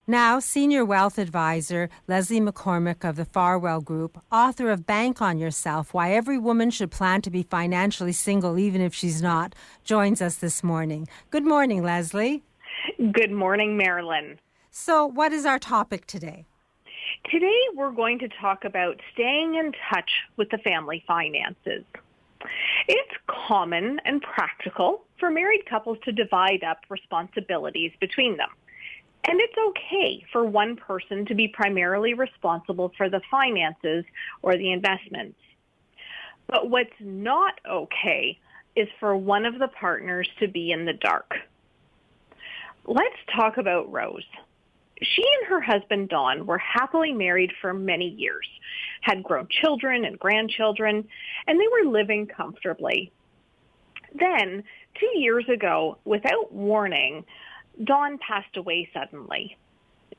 Now, Senior Wealth Advisor Leslie McCormick of the Farwell Group, author of Bank on Yourself, Why Every Woman Should Plan to Be Financially Single Even If She's Not, joins us this morning. Good morning, Leslie. Good morning, Marilyn. So, what is our topic today? Today, we're going to talk about staying in touch with the family finances. It's common and practical for married couples to divide up responsibilities between them. And it's okay for one person to be primarily responsible for the finances or the investments. But what's not okay is for one of the partners to be in the dark. Let's talk about Rose. She and her husband, Don, were happily married for many years, had grown children and grandchildren, and they were living comfortably. Then, 2 years ago, without warning, Dawn passed away suddenly.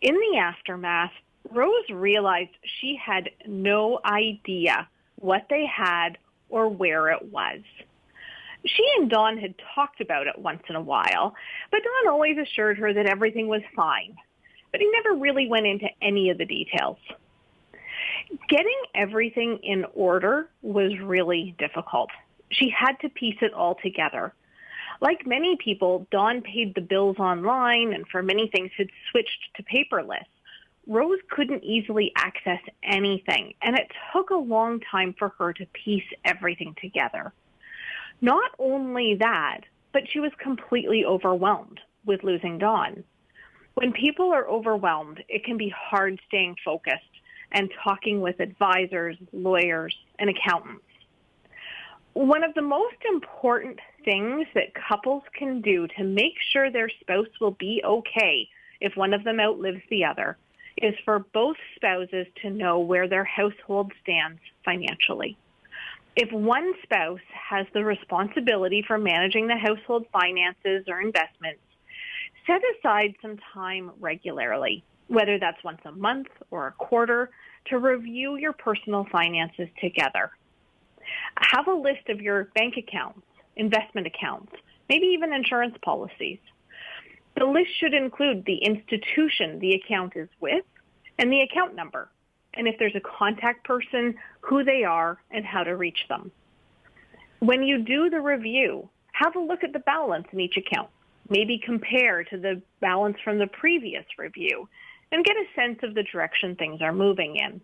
In the aftermath, Rose realized she had no idea what they had or where it was. She and Dawn had talked about it once in a while, but Dawn always assured her that everything was fine. But he never really went into any of the details. Getting everything in order was really difficult. She had to piece it all together. Like many people, Dawn paid the bills online and for many things had switched to paperless. Rose couldn't easily access anything, and it took a long time for her to piece everything together. Not only that, but she was completely overwhelmed with losing Dawn. When people are overwhelmed, it can be hard staying focused and talking with advisors, lawyers, and accountants. One of the most important things that couples can do to make sure their spouse will be okay if one of them outlives the other is for both spouses to know where their household stands financially. If one spouse has the responsibility for managing the household finances or investments, set aside some time regularly, whether that's once a month or a quarter, to review your personal finances together. Have a list of your bank accounts, investment accounts, maybe even insurance policies. The list should include the institution the account is with and the account number, and if there's a contact person, who they are and how to reach them. When you do the review, have a look at the balance in each account. Maybe compare to the balance from the previous review and get a sense of the direction things are moving in.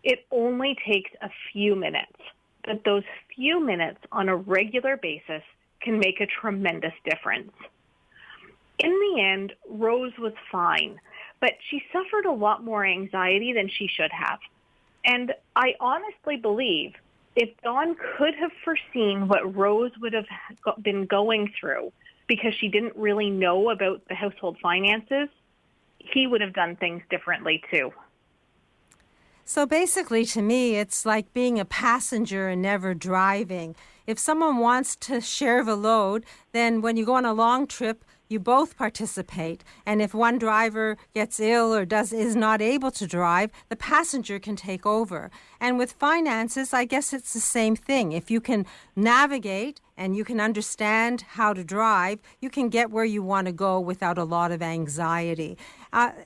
It only takes a few minutes, but those few minutes on a regular basis can make a tremendous difference. In the end, Rose was fine, but she suffered a lot more anxiety than she should have. And I honestly believe if Dawn could have foreseen what Rose would have been going through because she didn't really know about the household finances, he would have done things differently too. So basically, to me, it's like being a passenger and never driving. If someone wants to share the load, then when you go on a long trip, you both participate. And if one driver gets ill or is not able to drive, the passenger can take over. And with finances, I guess it's the same thing. If you can navigate and you can understand how to drive, you can get where you want to go without a lot of anxiety.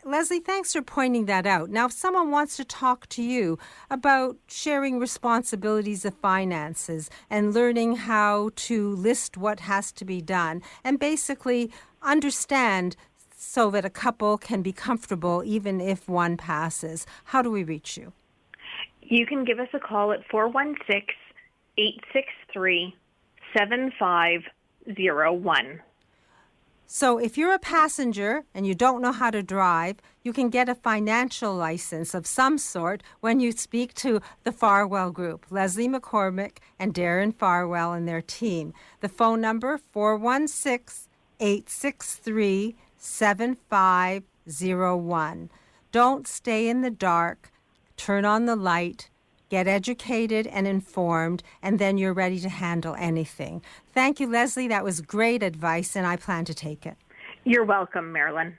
Leslie, thanks for pointing that out. Now, if someone wants to talk to you about sharing responsibilities of finances and learning how to list what has to be done and basically understand so that a couple can be comfortable even if one passes, how do we reach you? You can give us a call at 416-863-7501. So if you're a passenger and you don't know how to drive, you can get a financial license of some sort when you speak to the Farwell Group, Leslie McCormick and Darren Farwell and their team. The phone number, 416-863-7501. Don't stay in the dark. Turn on the light. Get educated and informed, and then you're ready to handle anything. Thank you, Leslie. That was great advice, and I plan to take it. You're welcome, Marilyn.